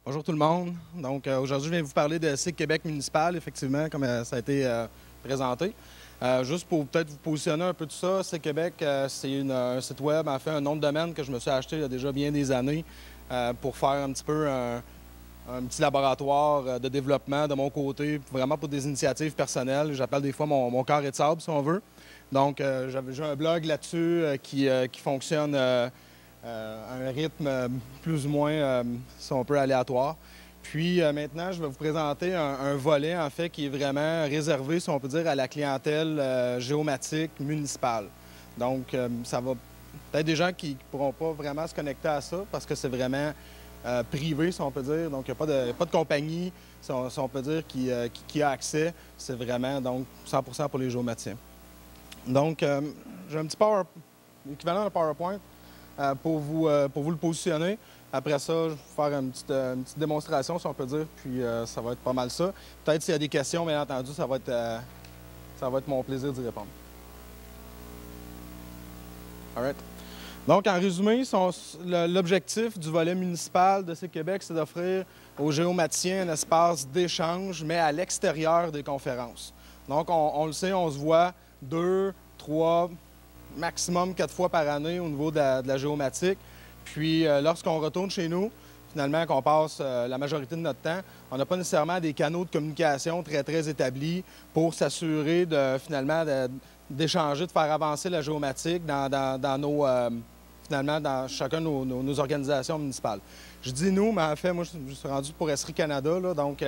Bonjour tout le monde. Donc aujourd'hui, je viens vous parler de SIG Québec municipal, effectivement, comme ça a été présenté. Juste pour peut-être vous positionner un peu tout ça, SIG Québec, c'est un site web, en fait, un nom de domaine que je me suis acheté il y a déjà bien des années pour faire un petit peu un petit laboratoire de développement de mon côté, vraiment pour des initiatives personnelles. J'appelle des fois mon cœur et de sable, si on veut. Donc, j'ai un blog là-dessus qui fonctionne à un rythme plus ou moins, si on peut, aléatoire. Puis maintenant, je vais vous présenter un volet, en fait, qui est vraiment réservé, si on peut dire, à la clientèle géomatique municipale. Donc, ça va peut-être des gens qui ne pourront pas vraiment se connecter à ça parce que c'est vraiment privé, si on peut dire. Donc, il n'y a pas de compagnie, si on peut dire, qui a accès. C'est vraiment, donc, 100% pour les géomaticiens. Donc, j'ai un petit équivalent de PowerPoint pour vous le positionner. Après ça, je vais vous faire une petite démonstration, si on peut dire, puis ça va être pas mal ça. Peut-être s'il y a des questions, bien entendu, ça va être mon plaisir d'y répondre. All right. Donc, en résumé, l'objectif du volet municipal de SIG Québec, c'est d'offrir aux géomaticiens un espace d'échange, mais à l'extérieur des conférences. Donc, on le sait, on se voit 2, 3, maximum 4 fois par année au niveau de la géomatique. Puis, lorsqu'on retourne chez nous, finalement, qu'on passe la majorité de notre temps, on n'a pas nécessairement des canaux de communication très, très établis pour s'assurer finalement d'échanger, de faire avancer la géomatique dans chacun de nos organisations municipales. Je dis nous, mais en fait, moi, je suis rendu pour Esri Canada, là, donc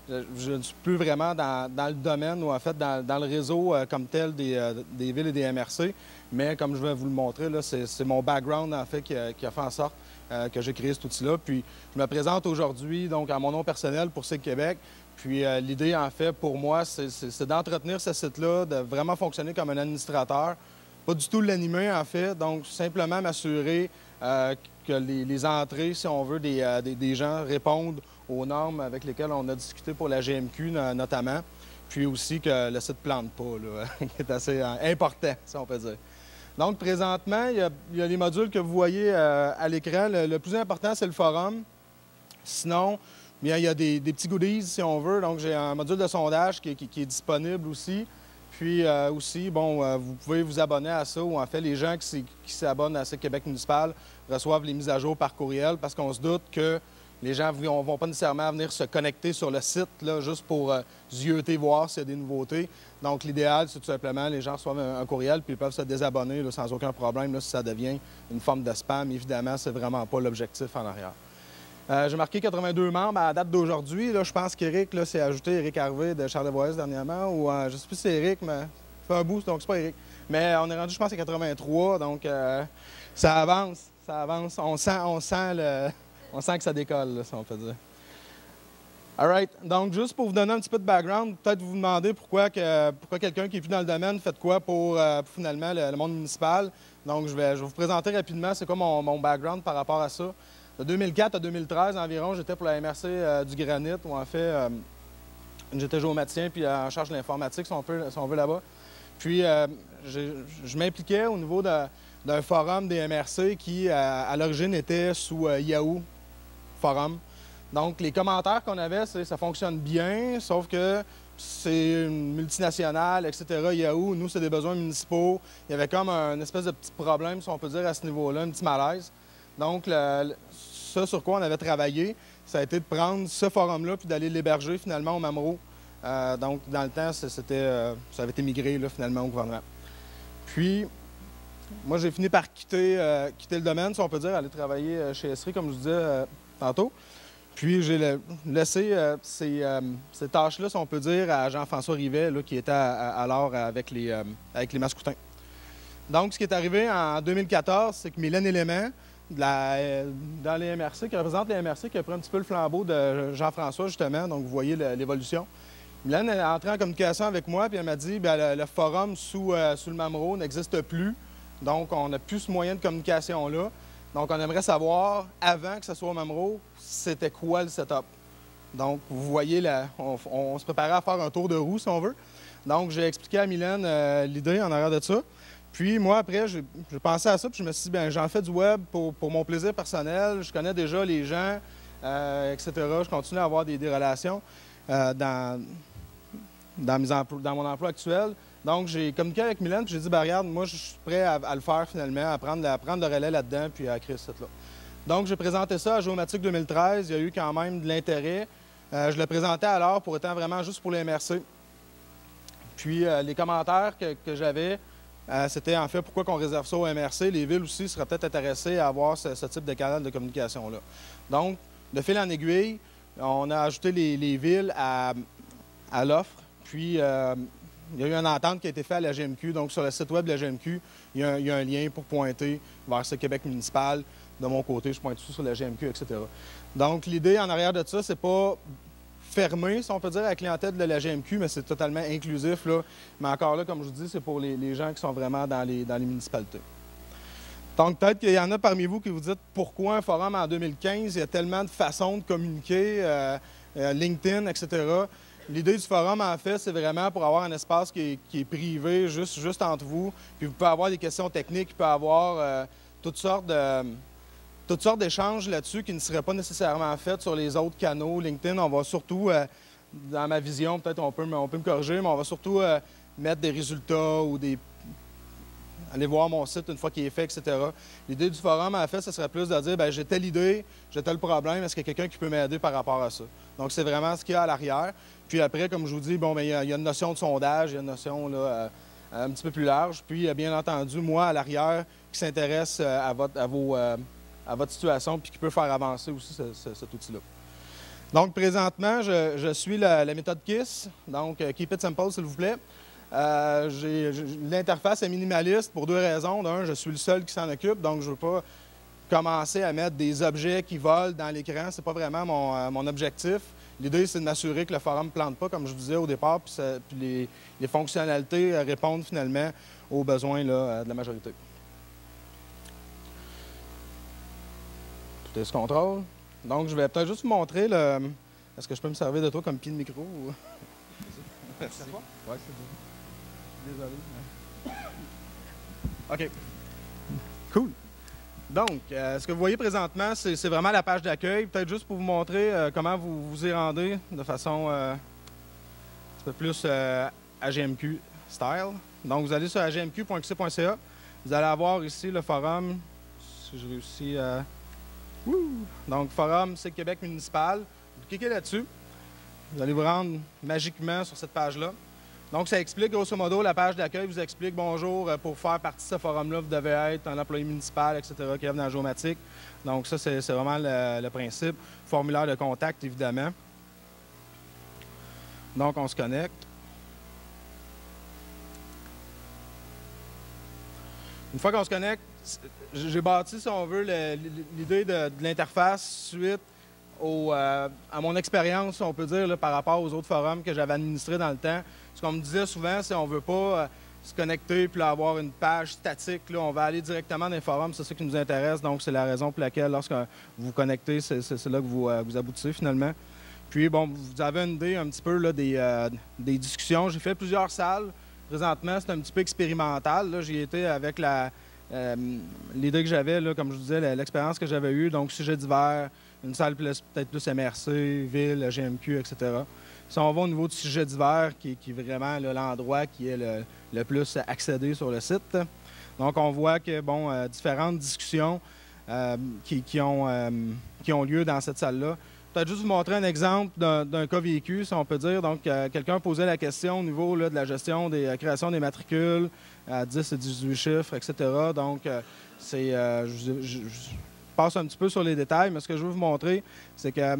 je ne suis plus vraiment dans le domaine ou en fait dans le réseau comme tel des villes et des MRC, mais comme je vais vous le montrer, c'est mon background en fait qui a fait en sorte que j'ai créé cet outil-là. Puis je me présente aujourd'hui donc à mon nom personnel pour SIG Québec. Puis l'idée en fait pour moi, c'est d'entretenir ce site-là, de vraiment fonctionner comme un administrateur. Pas du tout l'animer, en fait. Donc, simplement m'assurer que les entrées, si on veut, des gens répondent aux normes avec lesquelles on a discuté pour la GMQ, notamment. Puis aussi que le site ne plante pas, là, qui est assez important, si on peut dire. Donc, présentement, il y a les modules que vous voyez à l'écran. Le plus important, c'est le forum. Sinon, bien, il y a des petits goodies, si on veut. Donc, j'ai un module de sondage qui est disponible aussi. Puis aussi, bon, vous pouvez vous abonner à ça, ou en fait, les gens qui s'abonnent à SIG Québec municipal reçoivent les mises à jour par courriel, parce qu'on se doute que les gens ne vont pas nécessairement venir se connecter sur le site, là, juste pour zioter, voir s'il y a des nouveautés. Donc, l'idéal, c'est tout simplement, les gens reçoivent un courriel, puis ils peuvent se désabonner là, sans aucun problème, là, si ça devient une forme de spam. Évidemment, c'est vraiment pas l'objectif en arrière. J'ai marqué 82 membres à la date d'aujourd'hui. Je pense qu'Éric s'est ajouté, Éric Harvey de Charlevoix dernièrement, ou je ne sais plus si c'est Éric, mais fait un boost, donc c'est pas Éric. Mais on est rendu, je pense, à 83, donc ça avance, ça avance. On sent que ça décolle, là, si on peut dire. All right. Donc, juste pour vous donner un petit peu de background, peut-être vous demandez pourquoi quelqu'un qui est plus dans le domaine fait quoi pour finalement le monde municipal. Donc, je vais vous présenter rapidement c'est quoi mon background par rapport à ça. De 2004 à 2013 environ, j'étais pour la MRC du Granit, où en fait, j'étais géomaticien puis en charge de l'informatique, si on veut là-bas. Puis, je m'impliquais au niveau d'un forum des MRC qui, à l'origine, était sous Yahoo Forum. Donc, les commentaires qu'on avait, c'est ça fonctionne bien, sauf que c'est une multinationale, etc. Yahoo, nous, c'est des besoins municipaux. Il y avait comme un espèce de petit problème, si on peut dire, à ce niveau-là, un petit malaise. Donc, ce sur quoi on avait travaillé, ça a été de prendre ce forum-là puis d'aller l'héberger finalement au Mamro. Donc, dans le temps, ça avait été migré là, finalement au gouvernement. Puis, moi, j'ai fini par quitter le domaine, si on peut dire, aller travailler chez Esri, comme je vous disais tantôt. Puis, j'ai laissé ces tâches-là, si on peut dire, à Jean-François Rivet, là, qui était alors avec les Mascoutins. Donc, ce qui est arrivé en 2014, c'est que Mylène Élément, dans les MRC, qui représente les MRC, qui a pris un petit peu le flambeau de Jean-François, justement. Donc, vous voyez l'évolution. Mylène est entrée en communication avec moi, puis elle m'a dit bien, le forum sous le Mamro n'existe plus. Donc, on n'a plus ce moyen de communication-là. Donc, on aimerait savoir, avant que ce soit au Mamro, c'était quoi le setup. Donc, vous voyez, on se préparait à faire un tour de roue, si on veut. Donc, j'ai expliqué à Mylène l'idée en arrière de ça. Puis moi, après, j'ai pensé à ça, puis je me suis dit, bien, j'en fais du web pour mon plaisir personnel. Je connais déjà les gens etc. Je continue à avoir des relations dans mon emploi actuel. Donc, j'ai communiqué avec Mylène, puis j'ai dit, ben, regarde, moi, je suis prêt à le faire finalement, à prendre le relais là-dedans, puis à créer ce site-là. Donc, j'ai présenté ça à Géomatique 2013. Il y a eu quand même de l'intérêt. Je le présentais alors pour étant vraiment juste pour les MRC. Puis, les commentaires que j'avais, c'était en fait pourquoi qu'on réserve ça aux MRC. Les villes aussi seraient peut-être intéressées à avoir ce type de canal de communication-là. Donc, de fil en aiguille, on a ajouté les villes à l'offre. Puis, il y a eu une entente qui a été faite à la GMQ. Donc, sur le site web de la GMQ, il y a un lien pour pointer vers ce Québec municipal. De mon côté, je pointe tout sur la GMQ, etc. Donc, l'idée en arrière de ça, c'est pas fermé, si on peut dire, à la clientèle de la GMQ, mais c'est totalement inclusif, là. Mais encore là, comme je vous dis, c'est pour les gens qui sont vraiment dans les municipalités. Donc, peut-être qu'il y en a parmi vous qui vous dites pourquoi un forum en 2015, il y a tellement de façons de communiquer, LinkedIn, etc. L'idée du forum, en fait, c'est vraiment pour avoir un espace qui est privé, juste entre vous. Puis vous pouvez avoir des questions techniques, il peut y avoir toutes sortes d'échanges là-dessus qui ne seraient pas nécessairement faits sur les autres canaux. LinkedIn, on va surtout, dans ma vision, peut-être on peut me corriger, mais on va surtout mettre des résultats ou aller voir mon site une fois qu'il est fait, etc. L'idée du forum, en fait, ce serait plus de dire, bien, j'ai telle idée, j'ai tel problème, est-ce qu'il y a quelqu'un qui peut m'aider par rapport à ça? Donc, c'est vraiment ce qu'il y a à l'arrière. Puis après, comme je vous dis, bon, bien, il y a une notion de sondage, il y a une notion là, un petit peu plus large. Puis, bien entendu, moi, à l'arrière, qui s'intéresse à votre situation puis qui peut faire avancer aussi cet outil-là. Donc, présentement, je suis la méthode KISS, donc Keep It Simple, s'il vous plaît. L'interface est minimaliste pour deux raisons. D'un, je suis le seul qui s'en occupe, donc je ne veux pas commencer à mettre des objets qui volent dans l'écran. Ce n'est pas vraiment mon objectif. L'idée, c'est de m'assurer que le forum ne plante pas, comme je vous disais au départ, puis les fonctionnalités répondent finalement aux besoins là, de la majorité. Tout est sous contrôle. Donc, je vais peut-être juste vous montrer le... Est-ce que je peux me servir de toi comme pied de micro? Ou... Merci. Oui, c'est bon. Désolé. OK. Cool. Donc, ce que vous voyez présentement, c'est vraiment la page d'accueil. Peut-être juste pour vous montrer comment vous vous y rendez de façon un petit peu plus AGMQ style. Donc, vous allez sur agmq.qc.ca. Vous allez avoir ici le forum, si je réussis à... Donc, forum, c'est Québec municipal. Vous cliquez là-dessus. Vous allez vous rendre magiquement sur cette page-là. Donc, ça explique, grosso modo, la page d'accueil vous explique, bonjour, pour faire partie de ce forum-là, vous devez être un employé municipal, etc., qui est dans la Géomatique. Donc, ça, c'est vraiment le principe. Formulaire de contact, évidemment. Donc, on se connecte. Une fois qu'on se connecte, j'ai bâti, si on veut, l'idée de l'interface suite à mon expérience, on peut dire, là, par rapport aux autres forums que j'avais administrés dans le temps. Ce qu'on me disait souvent, c'est qu'on ne veut pas se connecter puis là, avoir une page statique. Là, on va aller directement dans les forums, c'est ça qui nous intéresse. Donc, c'est la raison pour laquelle, lorsque vous vous connectez, c'est là que vous aboutissez finalement. Puis, bon, vous avez une idée un petit peu là, des discussions. J'ai fait plusieurs salles. Présentement, c'est un petit peu expérimental. J'y étais avec l'idée que j'avais, comme je vous disais, l'expérience que j'avais eue. Donc, sujet divers, une salle peut-être plus MRC, ville, GMQ, etc. Si on va au niveau du sujet divers, qui est vraiment l'endroit qui est le plus accédé sur le site, donc on voit que, bon, différentes discussions qui ont lieu dans cette salle-là. Peut-être juste vous montrer un exemple d'un cas vécu, si on peut dire. Donc, quelqu'un posait la question au niveau là, de la gestion des création des matricules à 10 et 18 chiffres, etc. Donc, je passe un petit peu sur les détails, mais ce que je veux vous montrer, c'est que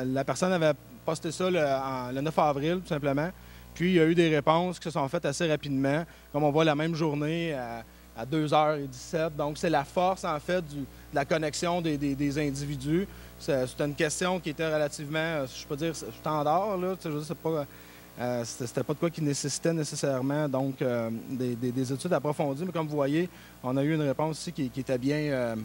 la personne avait posté ça le 9 avril, tout simplement. Puis, il y a eu des réponses qui se sont faites assez rapidement, comme on voit la même journée à 2h17. Donc, c'est la force, en fait, de la connexion des individus. C'est une question qui était relativement, je peux dire, standard. C'était pas de quoi qui nécessitait nécessairement donc, des études approfondies. Mais comme vous voyez, on a eu une réponse ici qui était bien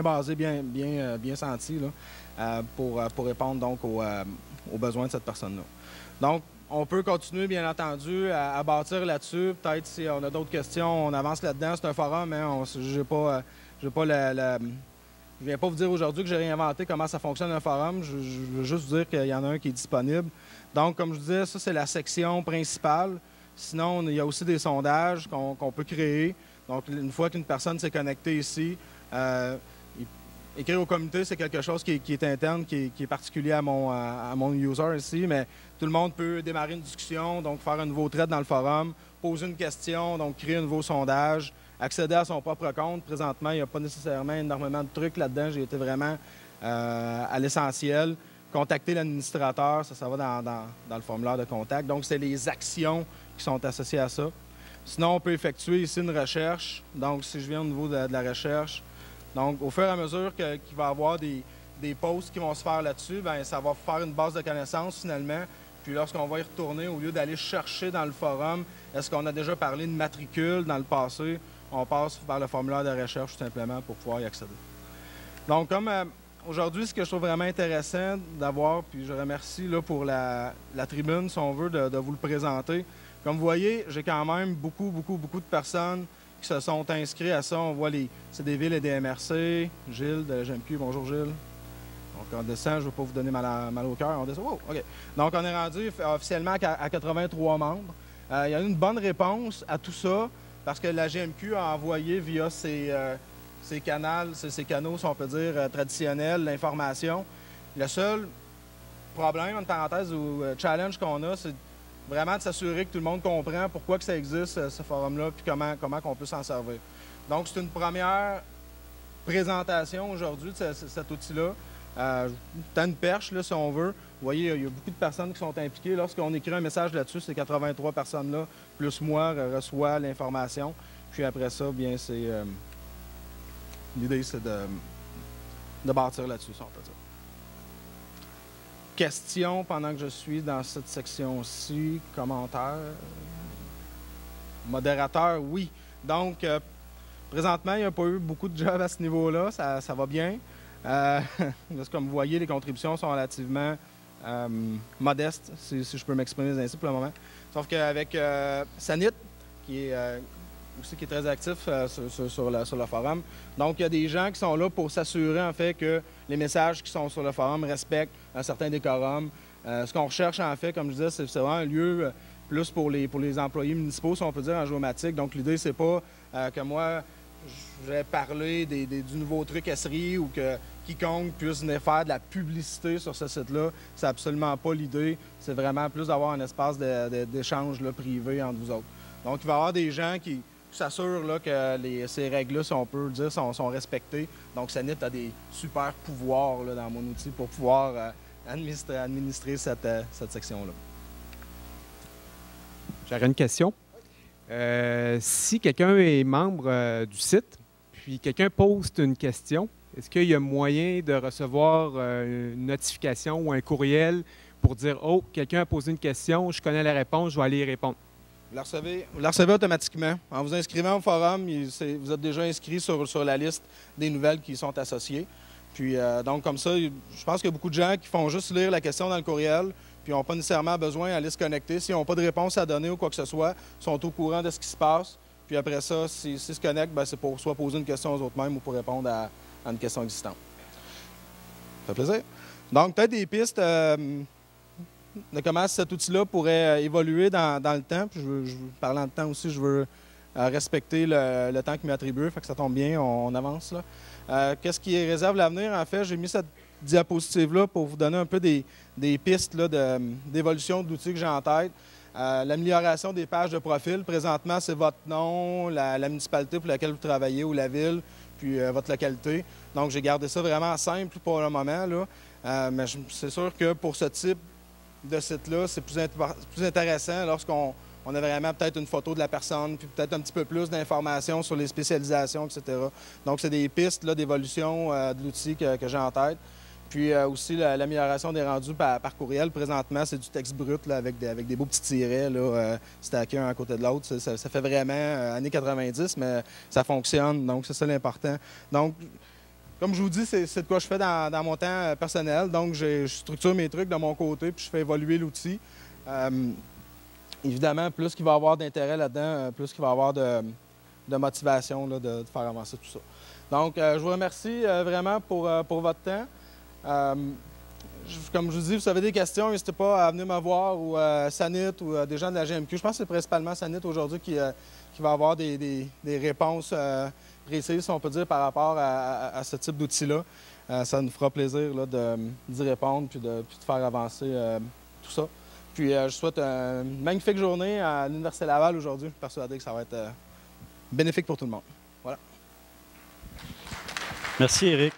basée, bien sentie là, pour répondre donc aux besoins de cette personne-là. Donc, on peut continuer, bien entendu, à bâtir là-dessus. Peut-être si on a d'autres questions, on avance là-dedans. C'est un forum, hein, je n'ai pas Je ne viens pas vous dire aujourd'hui que j'ai réinventé comment ça fonctionne un forum. Je veux juste vous dire qu'il y en a un qui est disponible. Donc, comme je vous disais, ça, c'est la section principale. Sinon, il y a aussi des sondages qu'on peut créer. Donc, une fois qu'une personne s'est connectée ici, écrire au comité, c'est quelque chose qui est interne, qui est particulier à mon user ici, mais tout le monde peut démarrer une discussion, donc faire un nouveau thread dans le forum, poser une question, donc créer un nouveau sondage, accéder à son propre compte. Présentement, il n'y a pas nécessairement énormément de trucs là-dedans. J'ai été vraiment à l'essentiel. Contacter l'administrateur, ça va dans le formulaire de contact. Donc, c'est les actions qui sont associées à ça. Sinon, on peut effectuer ici une recherche. Donc, si je viens au niveau de la recherche, donc au fur et à mesure qu'il va y avoir des posts qui vont se faire là-dessus, bien, ça va faire une base de connaissances finalement. Puis lorsqu'on va y retourner, au lieu d'aller chercher dans le forum, est-ce qu'on a déjà parlé de matricule dans le passé, on passe par le formulaire de recherche tout simplement pour pouvoir y accéder. Donc, comme aujourd'hui, ce que je trouve vraiment intéressant d'avoir, puis je remercie là, pour la tribune, si on veut, de vous le présenter. Comme vous voyez, j'ai quand même beaucoup de personnes qui se sont inscrits à ça. On voit c'est des villes et des MRC. Gilles de la GMQ, bonjour Gilles. Donc on descend, je ne veux pas vous donner mal au cœur. On descend, wow, OK. Donc on est rendu officiellement à 83 membres. Il y a eu une bonne réponse à tout ça parce que la GMQ a envoyé via ses canaux, si on peut dire, traditionnels, l'information. Le seul problème, en parenthèse, ou challenge qu'on a, c'est vraiment de s'assurer que tout le monde comprend pourquoi que ça existe, ce forum-là, puis comment on peut s'en servir. Donc, c'est une première présentation aujourd'hui de cet outil-là. T'as une perche, là, si on veut. Vous voyez, il y a beaucoup de personnes qui sont impliquées. Lorsqu'on écrit un message là-dessus, ces 83 personnes-là, plus moi, reçoit l'information. Puis après ça, bien, c'est... l'idée, c'est de bâtir là-dessus, si on peut dire. Questions pendant que je suis dans cette section-ci, commentaires. Modérateur, oui. Donc, présentement, il n'y a pas eu beaucoup de jobs à ce niveau-là. Ça va bien. Comme vous voyez, les contributions sont relativement modestes, si je peux m'exprimer ainsi pour le moment. Sauf qu'avec Sanit, qui est très actif sur le forum. Donc, il y a des gens qui sont là pour s'assurer, en fait, que les messages qui sont sur le forum respectent un certain décorum. Ce qu'on recherche, en fait, comme je disais, c'est vraiment un lieu plus pour les employés municipaux, si on peut dire, en géomatique. Donc, l'idée, c'est pas que moi, je vais parler du nouveau truc SRI ou que quiconque puisse venir faire de la publicité sur ce site-là. C'est absolument pas l'idée. C'est vraiment plus d'avoir un espace d'échange privé entre vous autres. Donc, il va y avoir des gens qui s'assurent que ces règles-là, si on peut le dire, sont respectées. Donc, Sanit a des super pouvoirs là, dans mon outil pour pouvoir administrer cette section-là. J'aurais une question. Si quelqu'un est membre du site, puis quelqu'un poste une question, est-ce qu'il y a moyen de recevoir une notification ou un courriel pour dire « Oh, quelqu'un a posé une question, je connais la réponse, je vais aller y répondre ». Vous la recevez automatiquement. En vous inscrivant au forum, vous êtes déjà inscrit sur la liste des nouvelles qui sont associées. Puis, donc, comme ça, je pense qu'il y a beaucoup de gens qui font juste lire la question dans le courriel, puis n'ont pas nécessairement besoin d'aller se connecter. S'ils n'ont pas de réponse à donner ou quoi que ce soit, sont au courant de ce qui se passe. Puis après ça, s'ils se connectent, c'est pour soit poser une question aux autres mêmes ou pour répondre à une question existante. Ça fait plaisir. Donc, peut-être des pistes de comment cet outil-là pourrait évoluer dans le temps. Puis parlant de temps aussi, je veux respecter le temps qui m'est attribué, fait que ça tombe bien, on avance là. Qu'est-ce qui réserve l'avenir? En fait, j'ai mis cette diapositive-là pour vous donner un peu des pistes d'évolution de l'outil que j'ai en tête. L'amélioration des pages de profil. Présentement, c'est votre nom, la municipalité pour laquelle vous travaillez ou la ville, puis votre localité. Donc, j'ai gardé ça vraiment simple pour le moment, là. Mais c'est sûr que pour ce type de site-là, c'est plus intéressant lorsqu'on a vraiment peut-être une photo de la personne, puis peut-être un petit peu plus d'informations sur les spécialisations, etc. Donc, c'est des pistes d'évolution de l'outil que j'ai en tête. Puis aussi l'amélioration des rendus par courriel. Présentement, c'est du texte brut là, avec des beaux petits tirets stackés un à côté de l'autre. Ça fait vraiment années 90, mais ça fonctionne, donc c'est ça l'important. Donc, comme je vous dis, c'est de quoi je fais dans mon temps personnel. Donc, je structure mes trucs de mon côté, puis je fais évoluer l'outil. Évidemment, plus qu'il va y avoir d'intérêt là-dedans, plus qu'il va y avoir de motivation là, de faire avancer tout ça. Donc, je vous remercie vraiment pour votre temps. Comme je vous dis, vous avez des questions, n'hésitez pas à venir me voir ou Sanit ou des gens de la GMQ. Je pense que c'est principalement Sanit aujourd'hui qui va avoir des réponses précises, si on peut dire, par rapport à ce type d'outil-là. Ça nous fera plaisir d'y répondre puis de faire avancer tout ça. Puis je souhaite une magnifique journée à l'Université Laval aujourd'hui. Je suis persuadé que ça va être bénéfique pour tout le monde. Voilà. Merci, Éric.